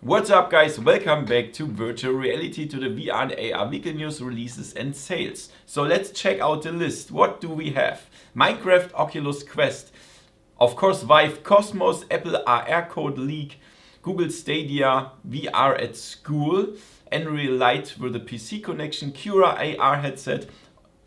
What's up guys, welcome back to virtual reality, to the VR and AR weekly news, releases and sales. So let's check out the list. What do we have? Minecraft, Oculus Quest, of course Vive Cosmos, Apple AR code leak, Google Stadia, VR at school, Nreal Lite with a PC connection, Kura AR headset,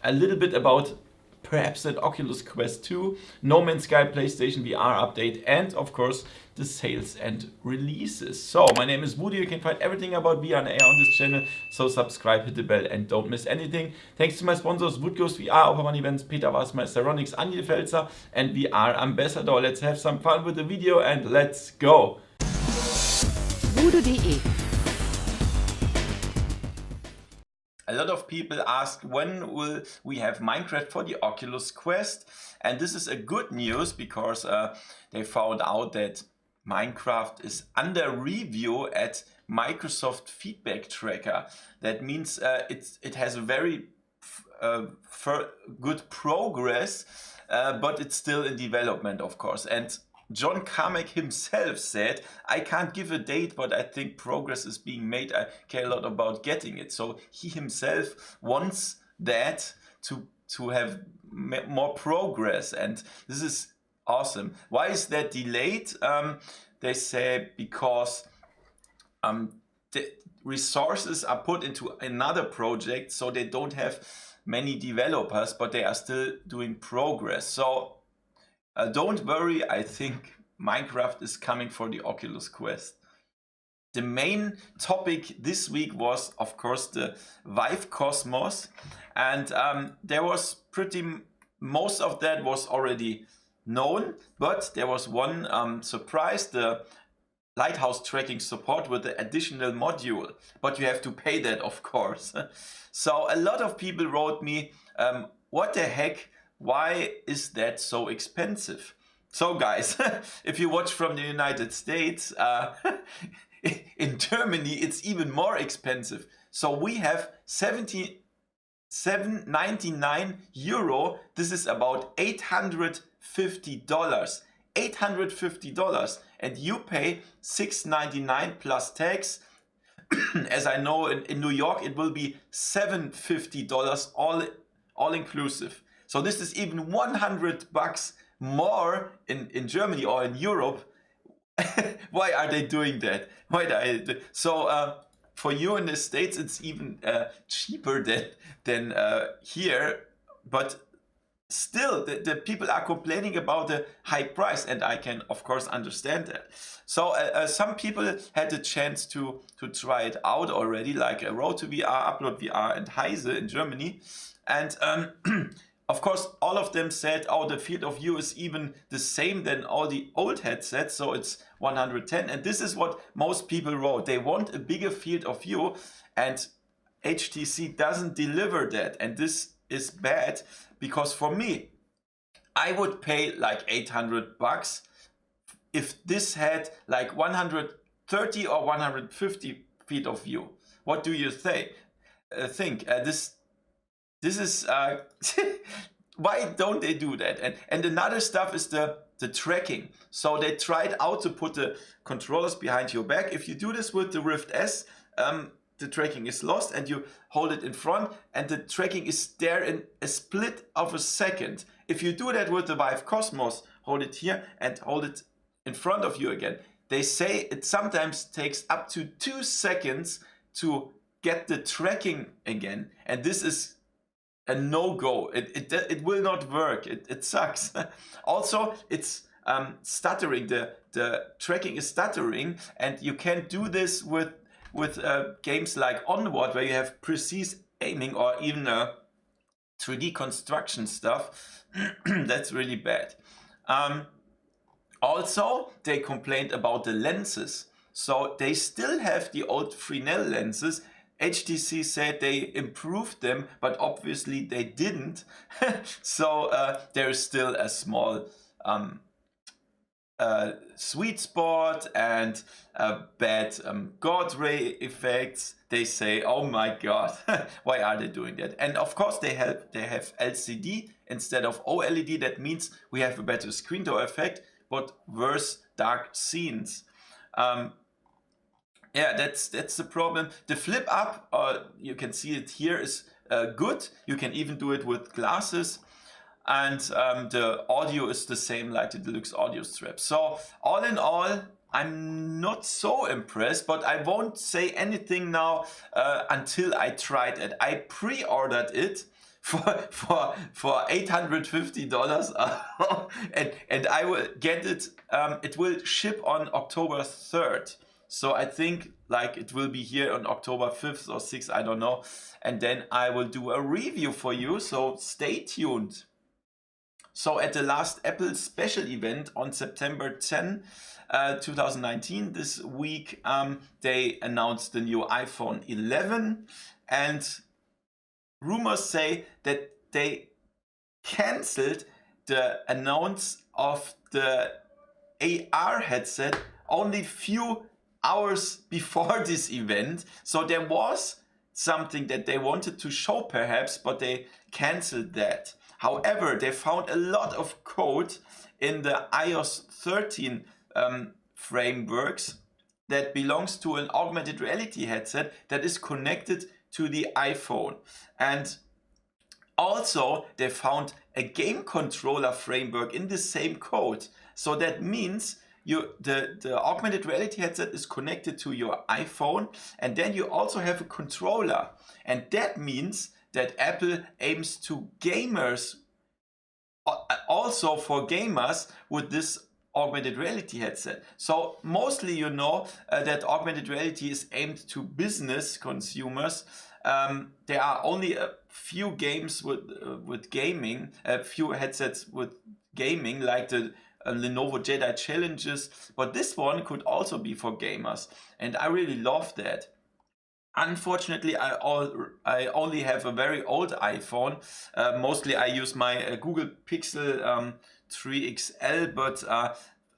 a little bit about perhaps an Oculus Quest 2, No Man's Sky PlayStation VR update, and of course the sales and releases. So my name is VoodooDE, you can find everything about VR and AR on this channel, so subscribe, hit the bell and don't miss anything. Thanks to my sponsors VoodooGhost VR, Oppermann Events, Peter Wasmeister, Ronix, Anje Felzer and VR Ambassador. Let's have some fun with the video and let's go! VoodooDE. A lot of people ask when will we have Minecraft for the Oculus Quest, and this is a good news because they found out that Minecraft is under review at Microsoft Feedback Tracker. That means it has a very good progress, but it's still in development, of course. And John Carmack himself said, I can't give a date, but I think progress is being made. I care a lot about getting it. So he himself wants that to have more progress. And this is awesome. Why is that delayed? They say because the resources are put into another project, so they don't have many developers, but they are still doing progress. So don't worry, I think Minecraft is coming for the Oculus Quest. The main topic this week was, of course, the Vive Cosmos, and there was most of that was already known, but there was one surprise: the lighthouse tracking support with the additional module, but you have to pay that, of course. So a lot of people wrote me, what the heck? Why is that so expensive? So guys, if you watch from the United States, in Germany it's even more expensive. So we have 77.99 euro. This is about $850. $850, and you pay $6.99 plus tax. As I know, in New York it will be $750 all inclusive. So this is even $100 more in Germany or in Europe. Why are they doing that? So for you in the States it's even cheaper than here, but still the people are complaining about the high price, and I can of course understand that. So some people had the chance to try it out already, like Road to VR, Upload VR and Heise in Germany, and of course all of them said, oh, the field of view is even the same than all the old headsets, so it's 110. And this is what most people wrote. They want a bigger field of view, and HTC doesn't deliver that, and this is bad, because for me, I would pay like $800 if this had like 130 or 150 feet of view. What do you think? This is why don't they do that? And another stuff is the tracking. So they tried out to put the controllers behind your back. If you do this with the Rift S, the tracking is lost, and you hold it in front and the tracking is there in a split of a second. If you do that with the Vive Cosmos, hold it here and hold it in front of you again, they say it sometimes takes up to 2 seconds to get the tracking again, and this is a no-go. It will not work. It sucks. Also, it's stuttering. The tracking is stuttering, and you can't do this with games like Onward, where you have precise aiming, or even 3D construction stuff. That's really bad. Also, they complained about the lenses. So they still have the old Fresnel lenses. HTC said they improved them, but obviously they didn't. So there is still a small sweet spot and bad God ray effects. They say, oh my god, why are they doing that? And of course they have LCD instead of OLED. That means we have a better screen door effect, but worse dark scenes. Yeah, that's the problem. The flip up, you can see it here, is good. You can even do it with glasses. And the audio is the same like the deluxe audio strap. So all in all, I'm not so impressed, but I won't say anything now until I tried it. I pre-ordered it for $850 and I will get it. It will ship on October 3rd. So I think like it will be here on October 5th or 6th, I don't know. And then I will do a review for you. So stay tuned. So at the last Apple special event on September 10, 2019, this week, they announced the new iPhone 11, and rumors say that they cancelled the announce of the AR headset only few hours before this event. So there was something that they wanted to show perhaps, but they cancelled that. However, they found a lot of code in the iOS 13 frameworks that belongs to an augmented reality headset that is connected to the iPhone. And also, they found a game controller framework in the same code. So that means the augmented reality headset is connected to your iPhone, and then you also have a controller. And that means that Apple aims to gamers, also for gamers with this augmented reality headset. So mostly that augmented reality is aimed to business consumers. There are only a few games with gaming, a few headsets with gaming, like the Lenovo Jedi Challenges, but this one could also be for gamers, and I really love that. Unfortunately, I only have a very old iPhone. Mostly I use my Google Pixel 3 XL, but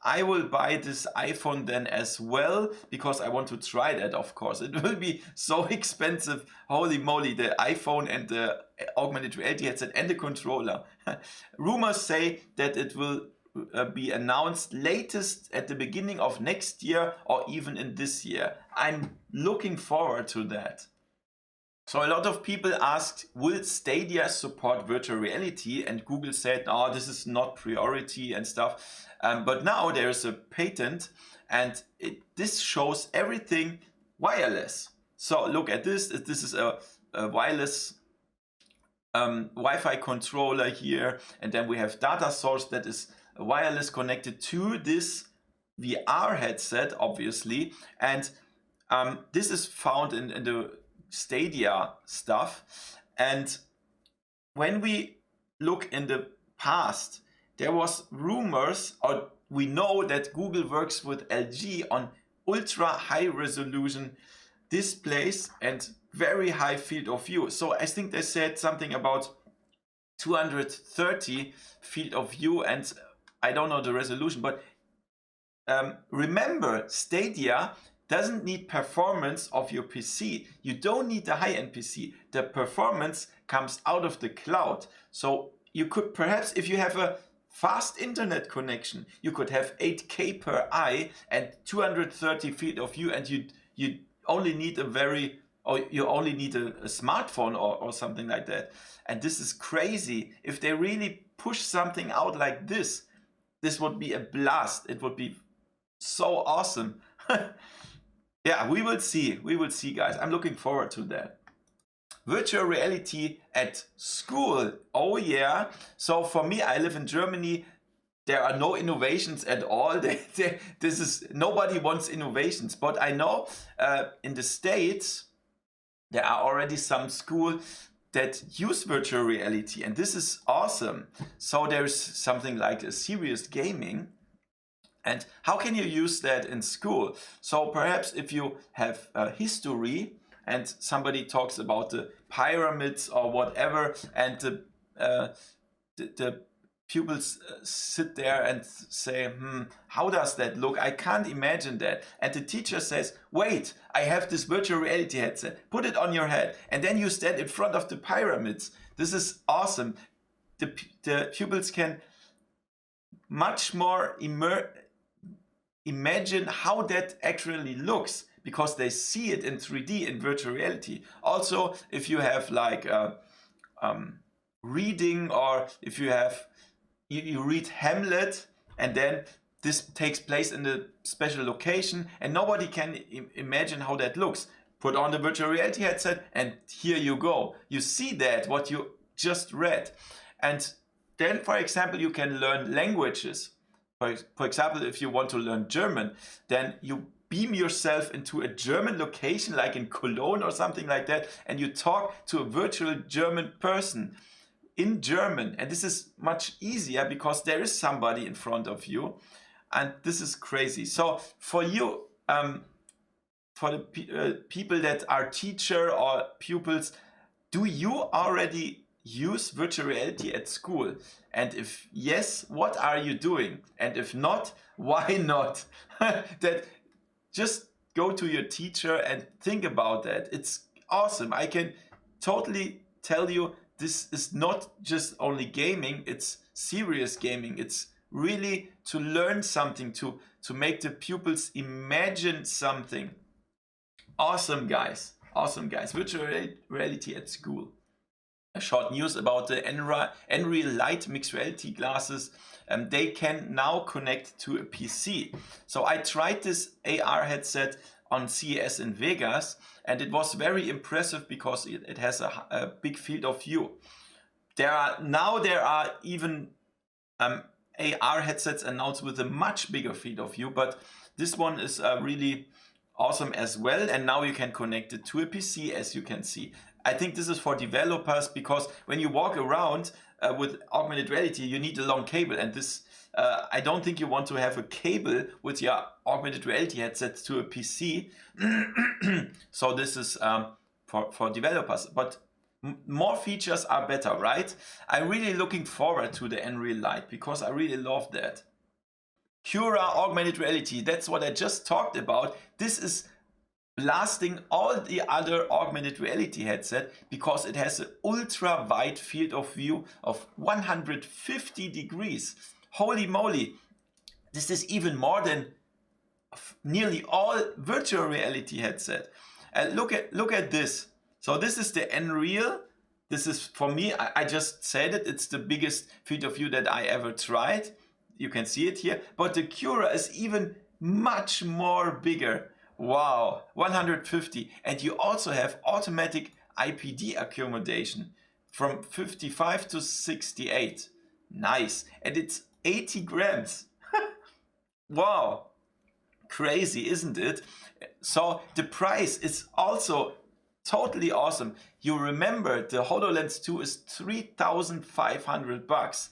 I will buy this iPhone then as well, because I want to try that, of course. It will be so expensive. Holy moly, the iPhone and the augmented reality headset and the controller. Rumors say that it will be announced latest at the beginning of next year or even in this year. I'm looking forward to that. So a lot of people asked, will Stadia support virtual reality? And Google said, oh, this is not priority and stuff. But now there is a patent, and this shows everything wireless. So look at this. This is a wireless Wi-Fi controller here. And then we have data source that is wireless connected to this VR headset, obviously. And this is found in the Stadia stuff. And when we look in the past, there was rumors, or we know that Google works with LG on ultra high resolution displays and very high field of view. So I think they said something about 230 field of view, and I don't know the resolution, but remember, Stadia doesn't need performance of your PC. You don't need the high-end PC. The performance comes out of the cloud. So you could perhaps, if you have a fast internet connection, you could have 8K per eye and 230 field of view, and you only need a smartphone or something like that. And this is crazy. If they really push something out like this would be a blast. It would be so awesome. Yeah, we will see. We will see, guys. I'm looking forward to that. Virtual reality at school. Oh yeah. So for me, I live in Germany. There are no innovations at all. Nobody wants innovations. But I know in the States, there are already some schools that use virtual reality, and this is awesome. So there's something like a serious gaming. And how can you use that in school? So perhaps if you have history and somebody talks about the pyramids or whatever, and the pupils sit there and say, how does that look? I can't imagine that. And the teacher says, wait, I have this virtual reality headset. Put it on your head. And then you stand in front of the pyramids. This is awesome. The pupils can much more imagine how that actually looks, because they see it in 3D in virtual reality. Also, if you have like reading, or if you have you read Hamlet, and then this takes place in a special location and nobody can imagine how that looks. Put on the virtual reality headset and here you go. You see that, what you just read. And then, for example, you can learn languages. For example, if you want to learn German, then you beam yourself into a German location, like in Cologne or something like that, and you talk to a virtual German person in German. And this is much easier because there is somebody in front of you. And this is crazy. So for you, for the people that are teacher or pupils, do you already use virtual reality at school? And if yes, what are you doing? And if not, why not? That just go to your teacher and think about that. It's awesome. I can totally tell you, this is not just only gaming, it's serious gaming. It's really to learn something, to make the pupils imagine something. Awesome, guys. Awesome, guys. Virtual reality at school. A short news about the Nreal Light mixed reality glasses. They can now connect to a PC. So I tried this AR headset on CES in Vegas, and it was very impressive because it has a big field of view. There are even AR headsets announced with a much bigger field of view, but this one is really awesome as well. And now you can connect it to a PC, as you can see. I think this is for developers, because when you walk around with augmented reality, you need a long cable, and this I don't think you want to have a cable with your augmented reality headset to a PC. So this is for developers, but more features are better, right? I'm really looking forward to the Nreal Light because I really love that. Kura augmented reality, that's what I just talked about. This is blasting all the other augmented reality headset because it has an ultra wide field of view of 150 degrees. Holy moly, this is even more than nearly all virtual reality headset. Look at this. So this is the Nreal. This is, for me, I just said it, it's the biggest field of view that I ever tried. You can see it here, but the Kura is even much more bigger. Wow, 150. And you also have automatic IPD accommodation from 55 to 68. Nice. And it's 80 grams. Wow, crazy, isn't it? So the price is also totally awesome. You remember the HoloLens 2 is 3,500 bucks.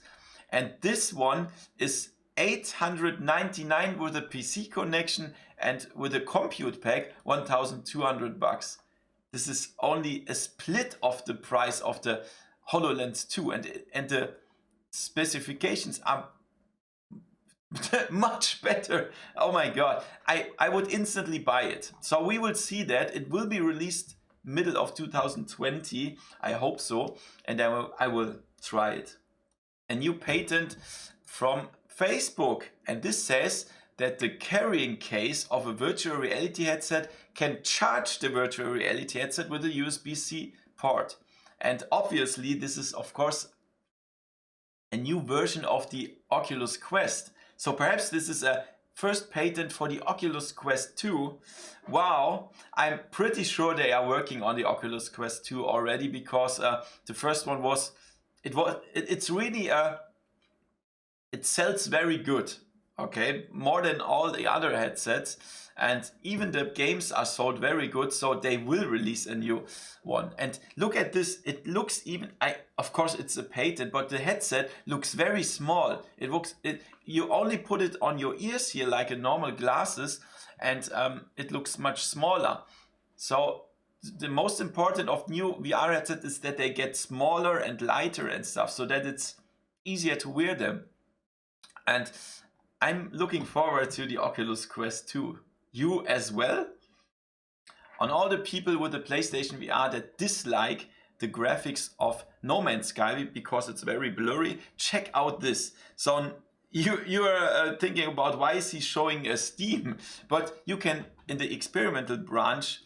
And this one is 899 with a PC connection, and with a compute pack 1,200 bucks. This is only a split of the price of the HoloLens 2, and the specifications are much better. Oh my god, I would instantly buy it. So we will see that. It will be released middle of 2020, I hope so, and I will try it. A new patent from Facebook, and this says that the carrying case of a virtual reality headset can charge the virtual reality headset with a USB-C port. And obviously this is, of course, a new version of the Oculus Quest. So perhaps this is a first patent for the Oculus Quest 2. Wow, I'm pretty sure they are working on the Oculus Quest 2 already, because the first one was, it's really it sells very good. Okay, more than all the other headsets, and even the games are sold very good, so they will release a new one. And look at this, it looks even, of course it's a patent, but the headset looks very small. You only put it on your ears here like a normal glasses, and it looks much smaller. So the most important of new VR headsets is that they get smaller and lighter and stuff, so that it's easier to wear them. And I'm looking forward to the Oculus Quest 2. You as well? On all the people with the PlayStation VR that dislike the graphics of No Man's Sky because it's very blurry, check out this. So you are thinking about why is he showing a Steam, but you can, in the experimental branch,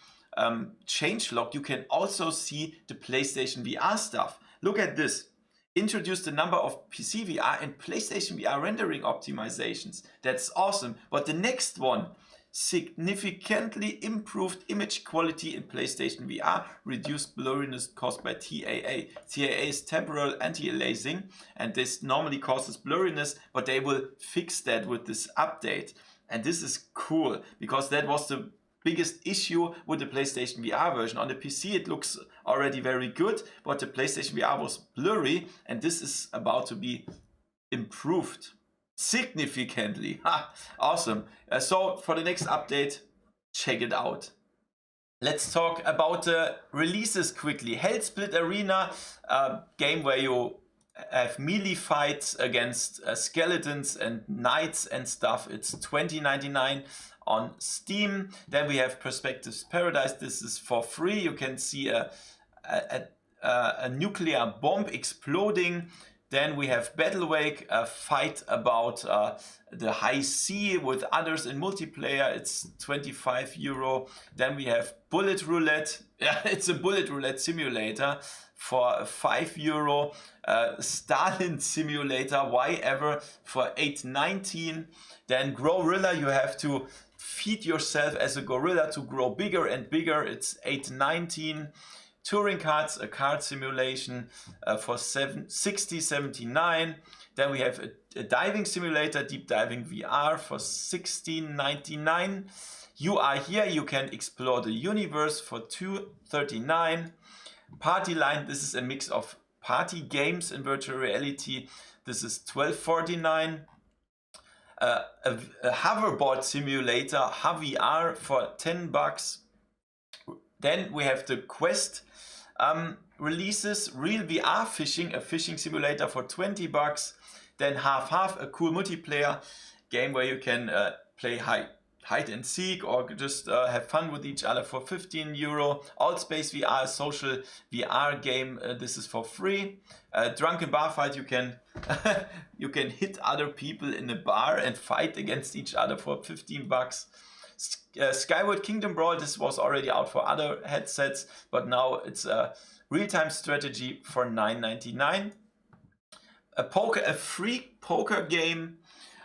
changelog, you can also see the PlayStation VR stuff. Look at this. Introduced a number of PC VR and PlayStation VR rendering optimizations. That's awesome. But the next one, significantly improved image quality in PlayStation VR, reduced blurriness caused by TAA. TAA is temporal anti-aliasing, and this normally causes blurriness, but they will fix that with this update. And this is cool, because that was the biggest issue with the PlayStation VR version. On the PC it looks already very good, but the PlayStation VR was blurry, and this is about to be improved significantly. Ha, awesome. So for the next update, check it out. Let's talk about the releases quickly. Hellsplit Arena, a game where you have melee fights against skeletons and knights and stuff. It's $20.99 on Steam. Then we have Perspectives Paradise. This is for free. You can see a nuclear bomb exploding. Then we have Battlewake, a fight about the high sea with others in multiplayer. It's €25. Then we have Bullet Roulette. Yeah, it's a bullet roulette simulator for €5. Stalin Simulator, why ever, for $8.19. Then Gorilla, you have to feed yourself as a gorilla to grow bigger and bigger. It's $8.19. Touring Cards, a card simulation for $60.79. Then we have a diving simulator, Deep Diving VR, for $16.99. You Are Here, you can explore the universe for $2.39. Party Line, this is a mix of party games in virtual reality. This is $12.49. A hoverboard simulator, HVR, for $10. Then we have the Quest releases. Real VR Fishing, a fishing simulator, for $20. Then Half Half, a cool multiplayer game where you can play hide and seek or just have fun with each other, for €15. Allspace VR, a social VR game. This is for free. Drunken Bar Fight, you can you can hit other people in a bar and fight against each other for $15. Skyward Kingdom Brawl, this was already out for other headsets, but now it's a real-time strategy for $9.99. A free poker game,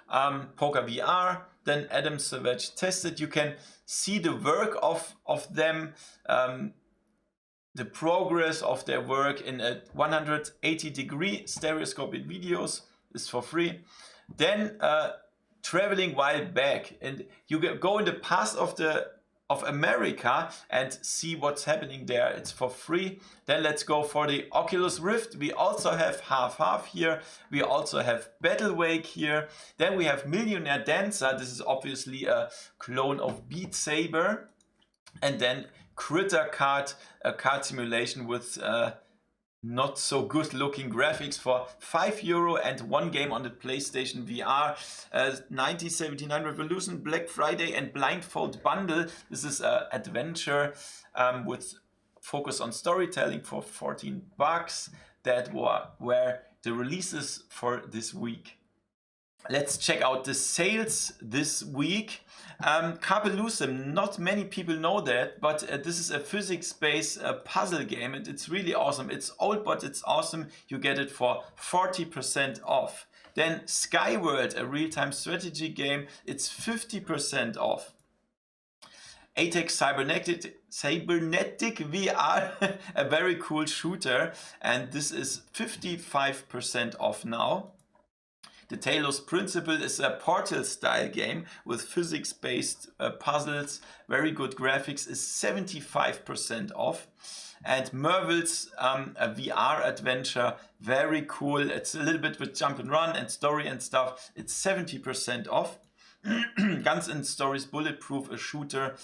Poker VR. Then Adam Savage Tested. You can see the work of them, the progress of their work in a 180-degree stereoscopic videos. Is for free. Then Traveling While Back, and you go in the past of America and see what's happening there. It's for free. Then let's go for the Oculus Rift. We also have Half Half here. We also have Battlewake here. Then we have Millionaire Dancer. This is obviously a clone of Beat Saber. And then Critter Card, a card simulation with not so good looking graphics, for €5 and one game on the PlayStation VR. 1979 Revolution, Black Friday and Blindfold Bundle. This is an adventure with focus on storytelling for $14. That were the releases for this week. Let's check out the sales this week. Carpelusum, not many people know that, but this is a physics-based puzzle game, and it's really awesome. It's old, but it's awesome. You get it for 40% off. Then Skyworld, a real-time strategy game, it's 50% off. ATEX Cybernetic VR, a very cool shooter, and this is 55% off now. The Talos Principle is a Portal style game with physics-based puzzles, very good graphics, is 75% off. And Merville's a VR adventure, very cool. It's a little bit with jump and run and story and stuff. It's 70% off. Guns and Stories Bulletproof, a shooter.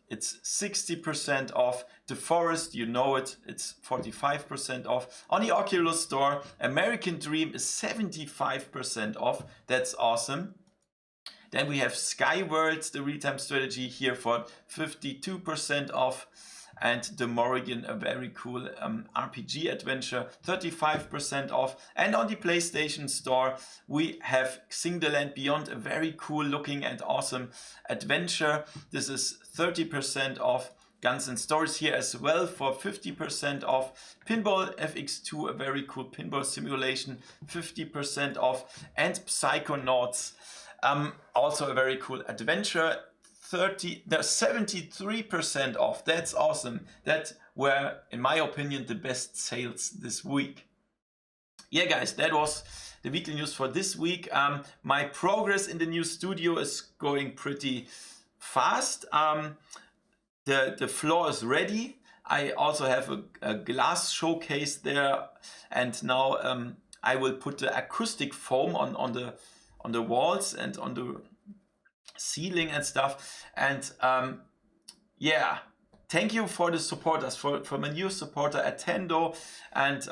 It's 60% off. The Forest, you know it, it's 45% off. On the Oculus Store, American Dream is 75% off. That's awesome. Then we have Skyworld, the real-time strategy, here for 52% off. and the Morrigan, a very cool RPG adventure, 35% off. And on the PlayStation Store, we have Sing the Land Beyond, a very cool looking and awesome adventure. This is 30% off. Guns and Stories here as well for 50% off. Pinball FX2, a very cool pinball simulation, 50% off. And Psychonauts, also a very cool adventure, 73% off. That's awesome. That were, in my opinion, the best sales this week. Yeah, guys, that was the weekly news for this week. My progress in the new studio is going pretty fast. The floor is ready. I also have a glass showcase there, and now I will put the acoustic foam on the walls and on the ceiling and stuff. And yeah, thank you for the supporters, for my new supporter Attendo. And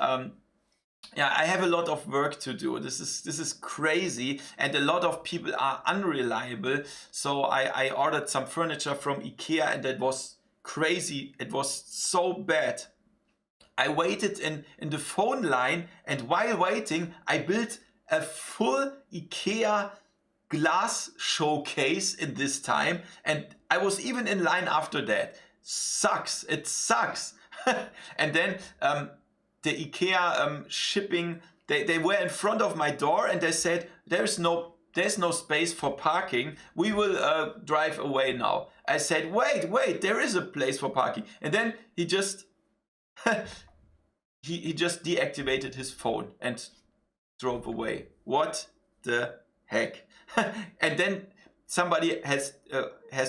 yeah, I have a lot of work to do. This is crazy, and a lot of people are unreliable. So I ordered some furniture from IKEA, and that was crazy. It was so bad. I waited in the phone line, and while waiting, I built a full IKEA glass showcase in this time, and I was even in line after that. Sucks. It sucks. And then the IKEA shipping, they were in front of my door, and they said, there's no space for parking. We will drive away now. I said, wait, there is a place for parking. And then he just he just deactivated his phone and drove away. What the heck? And then somebody has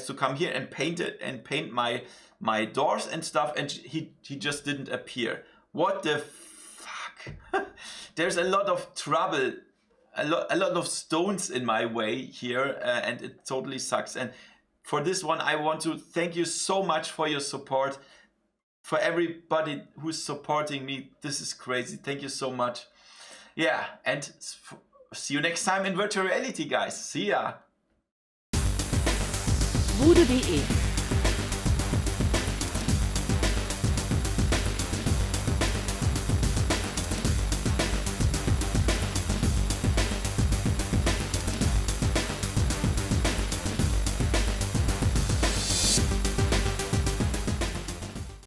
to come here and paint my doors and stuff, and he just didn't appear. What the fuck? There's a lot of trouble, a lot of stones in my way here, and it totally sucks. And for this one, I want to thank you so much for your support, for everybody who's supporting me. This is crazy. Thank you so much. Yeah, and see you next time in virtual reality, guys. See ya. VoodooDE